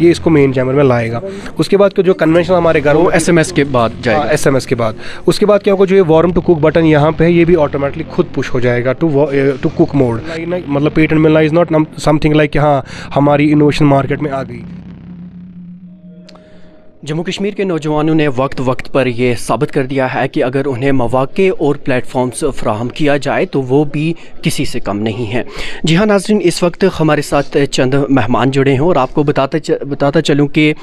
ये इसको main chamber में लाएगा। उसके बाद जो कन्वेंशनल हमारे घर वो एसएमएस के बाद जाएगा। एसएमएस के बाद उसके बाद क्या होगा, जो ये वार्म टू कुक बटन यहाँ पे है ये भी ऑटोमेटिकली खुद पुश हो जाएगा टू कुक मोड। मतलब पेटेंट मिलना इज़ नॉट समथिंग लाइक कि हाँ हमारी इनोवेशन मार्केट में आ गई। जम्मू कश्मीर के नौजवानों ने वक्त वक्त पर ये साबित कर दिया है कि अगर उन्हें मौक़े और प्लेटफॉर्म्स फ्राहम किया जाए तो वो भी किसी से कम नहीं हैं। जी हाँ नाज़रीन, इस वक्त हमारे साथ चंद मेहमान जुड़े हैं और आपको बताता चलूँ कि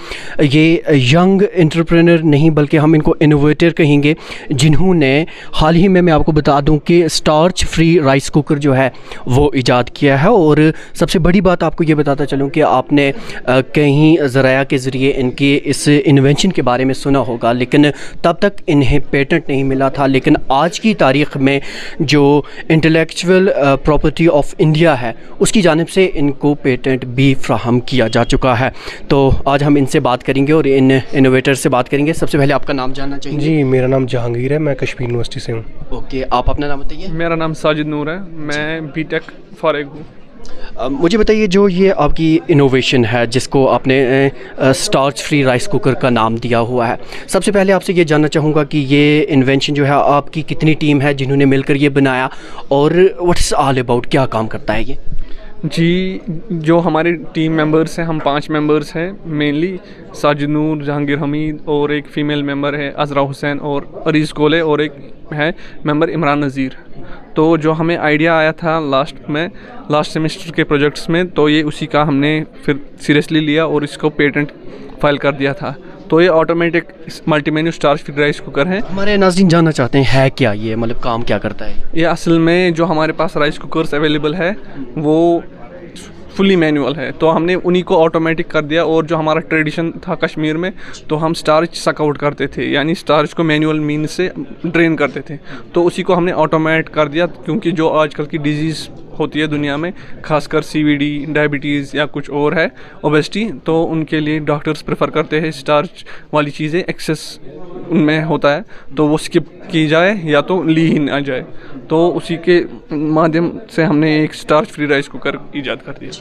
ये यंग एंटरप्रेन्योर नहीं बल्कि हम इनको इनोवेटर कहेंगे, जिन्होंने हाल ही में मैं आपको बता दूँ कि स्टार्च फ्री राइस कुकर जो है वो ईजाद किया है। और सबसे बड़ी बात आपको ये बताता चलूँ कि आपने कहीं ज़राया के ज़रिए इनके इस इन्वेंशन के बारे में सुना होगा, लेकिन तब तक इन्हें पेटेंट नहीं मिला था। लेकिन आज की तारीख़ में जो इंटेलेक्चुअल प्रॉपर्टी ऑफ इंडिया है उसकी जानिब से इनको पेटेंट भी फ्राहम किया जा चुका है। तो आज हम इनसे बात करेंगे और इन इनोवेटर से बात करेंगे। सबसे पहले आपका नाम जानना चाहेंगे? जी, मेरा नाम जहांगीर है, मैं कश्मीर यूनिवर्सिटी से हूँ। ओके, आप अपना नाम बताइए। मेरा नाम साजिद नूर है, मैं बीटेक फारिग हूँ। मुझे बताइए, जो ये आपकी इनोवेशन है जिसको आपने स्टार्च फ्री राइस कुकर का नाम दिया हुआ है, सबसे पहले आपसे ये जानना चाहूँगा कि ये इन्वेंशन जो है आपकी कितनी टीम है जिन्होंने मिलकर ये बनाया और व्हाट्स ऑल अबाउट, क्या काम करता है ये? जी, जो हमारे टीम मेंबर्स हैं, हम 5 मेंबर्स हैं मेनली, साजिद नूर, जहांगीर हमीद और एक फ़ीमेल मेंबर है अज़रा हुसैन और अरीज़ कोले और एक है मेंबर इमरान नज़ीर। तो जो हमें आइडिया आया था लास्ट सेमेस्टर के प्रोजेक्ट्स में, तो ये उसी का हमने फिर सीरियसली लिया और इसको पेटेंट फाइल कर दिया था। तो ये automatic multi menu starch free rice cooker है। हमारे नाज़रीन जानना चाहते हैं है क्या ये, मतलब काम क्या करता है ये? असल में जो हमारे पास राइस कुकर्स अवेलेबल है वो फुली मैनुअल है, तो हमने उन्हीं को ऑटोमेटिक कर दिया। और जो हमारा ट्रेडिशन था कश्मीर में, तो हम स्टार्च सक आउट करते थे, यानी स्टार्च को मैनुअल मीन से ड्रेन करते थे, तो उसी को हमने ऑटोमेट कर दिया। क्योंकि जो आजकल की डिजीज़ होती है दुनिया में, खासकर सीवीडी, डायबिटीज़ या कुछ और है, ओबेसिटी, तो उनके लिए डॉक्टर्स प्रेफर करते हैं स्टार्च वाली चीज़ें एक्सेस उनमें होता है तो वो स्किप की जाए या तो ली ही ना जाए। तो उसी के माध्यम से हमने एक स्टार्च फ्री राइस कुकर ईजाद कर दिया।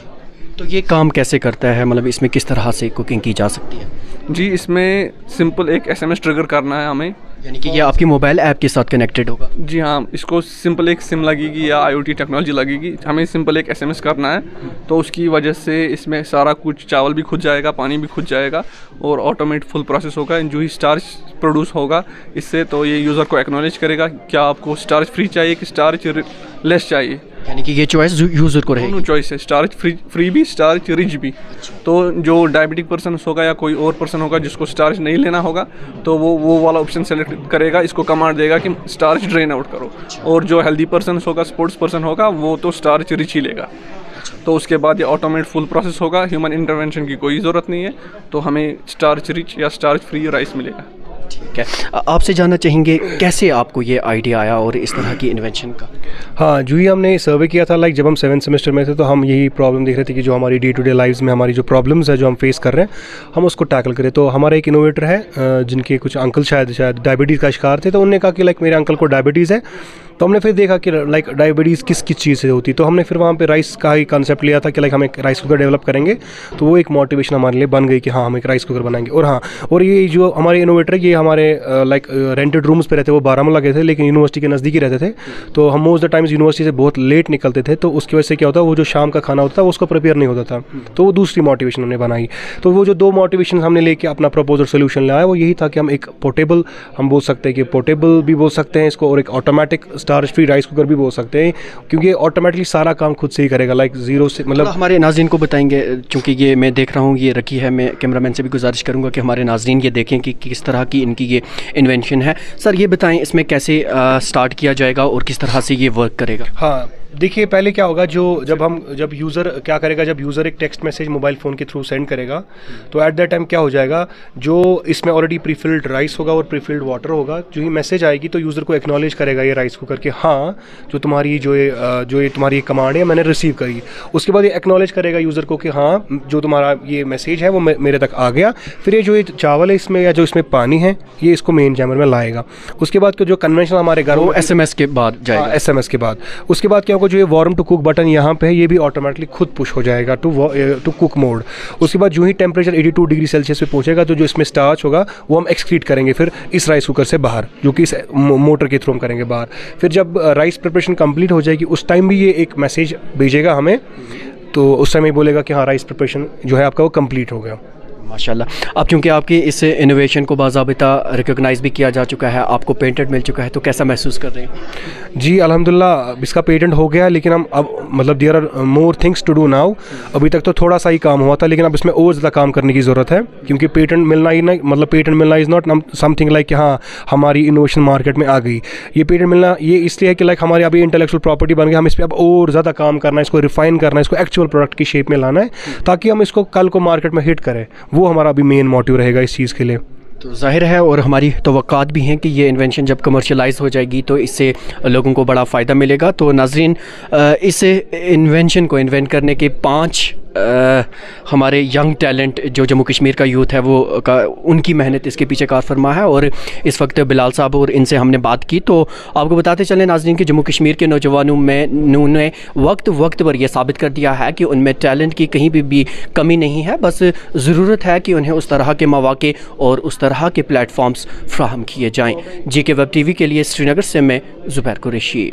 तो ये काम कैसे करता है, मतलब इसमें किस तरह से कुकिंग की जा सकती है? जी, इसमें सिंपल एक एसएमएस ट्रिगर करना है हमें, यानी कि ये आपकी मोबाइल ऐप के साथ कनेक्टेड होगा? जी हाँ, इसको सिंपल एक सिम लगेगी या आईओटी टेक्नोलॉजी लगेगी, हमें सिंपल एक एसएमएस करना है। तो उसकी वजह से इसमें सारा कुछ, चावल भी खुद जाएगा, पानी भी खुद जाएगा और ऑटोमेट फुल प्रोसेस होगा। जो ही स्टार्च प्रोड्यूस होगा इससे, तो ये यूज़र को एक्नॉलेज करेगा क्या आपको स्टार्च फ्री चाहिए कि स्टार्च लेस चाहिए, यानी कि ये चॉइस यूज़र को रहेगी। दोनों चॉइस है, स्टार्च फ्री भी, स्टार्च रिच भी। तो जो डायबिटिक पर्सन होगा या कोई और पर्सन होगा जिसको स्टार्च नहीं लेना होगा, तो वो वाला ऑप्शन सेलेक्ट करेगा, इसको कमांड देगा कि स्टार्च ड्रेन आउट करो। और जो हेल्दी पर्सन होगा, स्पोर्ट्स पर्सन होगा, वो तो स्टार्च रिच ही लेगा। तो उसके बाद ये ऑटोमेट फुल प्रोसेस होगा, ह्यूमन इंटरवेंशन की कोई ज़रूरत नहीं है, तो हमें स्टार्च रिच या स्टार्च फ्री राइस मिलेगा। ठीक है, आपसे जानना चाहेंगे कैसे आपको ये आइडिया आया और इस तरह की इन्वेंशन का? हाँ, जो ही हमने सर्वे किया था, लाइक जब हम 7th सेमेस्टर में थे तो हम यही प्रॉब्लम देख रहे थे कि जो हमारी डे टू डे लाइफ्स में हमारी जो प्रॉब्लम्स है जो हम फेस कर रहे हैं, हम उसको टैकल करें। तो हमारा एक इनोवेटर है जिनके कुछ अंकल शायद डायबिटीज़ का शिकार थे, तो उन्होंने कहा कि लाइक मेरे अंकल को डायबिटीज़ है। तो हमने फिर देखा कि लाइक डायबिटीज़ किस चीज़ से होती, तो हमने फिर वहाँ पे राइस का ही कॉन्सेप्ट लिया था कि लाइक हम एक राइस कुकर डेवलप करेंगे। तो वो एक मोटिवेशन हमारे लिए बन गई कि हाँ हम एक राइस कुकर बनाएंगे। और हाँ, और ये जो हमारे इनोवेटर ये हमारे लाइक रेंटेड रूम्स पे रहते, वो बारामूला गए थे लेकिन यूनिवर्सिटी के नज़दीक ही रहते थे। तो हम मोस्ट द टाइम्स यूनिवर्सिटी से बहुत लेट निकलते थे, तो उसकी वजह से क्या होता है, वो जो शाम का खाना होता था उसको प्रिपेयर नहीं होता था। तो वो दूसरी मोटिवेशन हमने बनाई। तो वो जो 2 मोटिवेशन हमने लेके अपना प्रपोजल सोल्यूशन लाया, वो यही था कि हम एक पोर्टेबल, हम बोल सकते हैं कि पोर्टेबल भी बोल सकते हैं इसको, और एक automatic starch free rice cooker भी बोल सकते हैं, क्योंकि ऑटोमेटिकली सारा काम खुद से ही करेगा, लाइक जीरो से, मतलब हमारे नाज़रीन को बताएंगे, क्योंकि ये मैं देख रहा हूँ ये रखी है। मैं कैमरामैन से भी गुजारिश करूँगा कि हमारे नाज़रीन ये देखें कि किस तरह की इनकी ये इन्वेंशन है। सर ये बताएं इसमें कैसे स्टार्ट किया जाएगा और किस तरह से ये वर्क करेगा? हाँ, देखिए पहले क्या होगा, जब यूज़र क्या करेगा, जब यूज़र एक टेक्स्ट मैसेज मोबाइल फ़ोन के थ्रू सेंड करेगा, तो एट दैट टाइम क्या हो जाएगा, जो इसमें ऑलरेडी प्रीफिल्ड राइस होगा और प्रीफिल्ड वाटर होगा, जो ही मैसेज आएगी तो यूज़र को एक्नॉलेज करेगा ये राइस कुकर कि हाँ जो तुम्हारी जो ये तुम्हारी कमांड है मैंने रिसीव करी। उसके बाद ये एक्नॉलेज करेगा यूज़र को कि हाँ जो तुम्हारा ये मैसेज है वो मेरे तक आ गया। फिर ये जो ये चावल है इसमें या जो इसमें पानी है ये इसको मेन चैम्बर में लाएगा। उसके बाद जो कन्वेंशनल हमारे घर वो एसएमएस के बाद जाएगा। एसएमएस के बाद उसके बाद क्या होगा, को जो ये वार्म टू कुक बटन यहाँ पे है, ये भी ऑटोमेटिकली खुद पुश हो जाएगा टू कुक मोड। उसके बाद जो ही टेम्परेचर 82 डिग्री सेल्सियस पे पहुँचेगा तो जो इसमें स्टार्च होगा वो हम एक्सक्रीट करेंगे फिर इस राइस कुकर से बाहर, जो कि इस मोटर के थ्रू हम करेंगे बाहर। फिर जब राइस प्रिपरेशन कंप्लीट हो जाएगी उस टाइम भी ये एक मैसेज भेजेगा हमें, तो उस टाइम ये बोलेगा कि हाँ राइस प्रिपरेशन जो है आपका वो कंप्लीट हो गया। माशाल्लाह। अब क्योंकि आपके इस इनोवेशन को बाज़ाबिता रिकॉग्नाइज भी किया जा चुका है, आपको पेटेंट मिल चुका है, तो कैसा महसूस कर रहे हैं? जी अल्हम्दुलिल्लाह इसका पेटेंट हो गया, लेकिन हम अब मतलब there are more things to do now. अभी तक तो थोड़ा सा ही काम हुआ था, लेकिन अब इसमें और ज़्यादा काम करने की ज़रूरत है, क्योंकि पेटेंट मिलना ही नहीं, मतलब पेटेंट मिलना इज़ नॉट समथिंग लाइक कि हाँ हमारी इनोवेशन मार्केट में आ गई। ये पेटेंट मिलना ये इसलिए है कि लाइक हमारी अभी इंटेलेक्चुअल प्रॉपर्टी बन गई, हम इस पर अब और ज़्यादा काम करना है, इसको रिफाइन करना है, इसको एक्चुअल प्रोडक्ट की शेप में लाना है, ताकि हम इसको कल को मार्केट में हिट करें। वो हमारा अभी मेन मोटिव रहेगा इस चीज़ के लिए। तो ज़ाहिर है और हमारी तवक्कात भी हैं कि ये इन्वेंशन जब कमर्शलाइज हो जाएगी तो इससे लोगों को बड़ा फ़ायदा मिलेगा। तो नाज़रीन, इस इन्वेंशन को इन्वेंट करने के 5 हमारे यंग टैलेंट जो जम्मू कश्मीर का यूथ है वो उनकी मेहनत इसके पीछे कार फरमा है। और इस वक्त बिलाल साहब और इनसे हमने बात की, तो आपको बताते चलें नाज़रीन कि जम्मू कश्मीर के नौजवानों में उन्होंने वक्त पर यह साबित कर दिया है कि उनमें टैलेंट की कहीं भी कमी नहीं है, बस ज़रूरत है कि उन्हें उस तरह के मौके और उस तरह के प्लेटफॉर्म्स फ्राहम किए जाएँ। GK वेब TV के लिए श्रीनगर से मैं ज़ुबैर कुरैशी।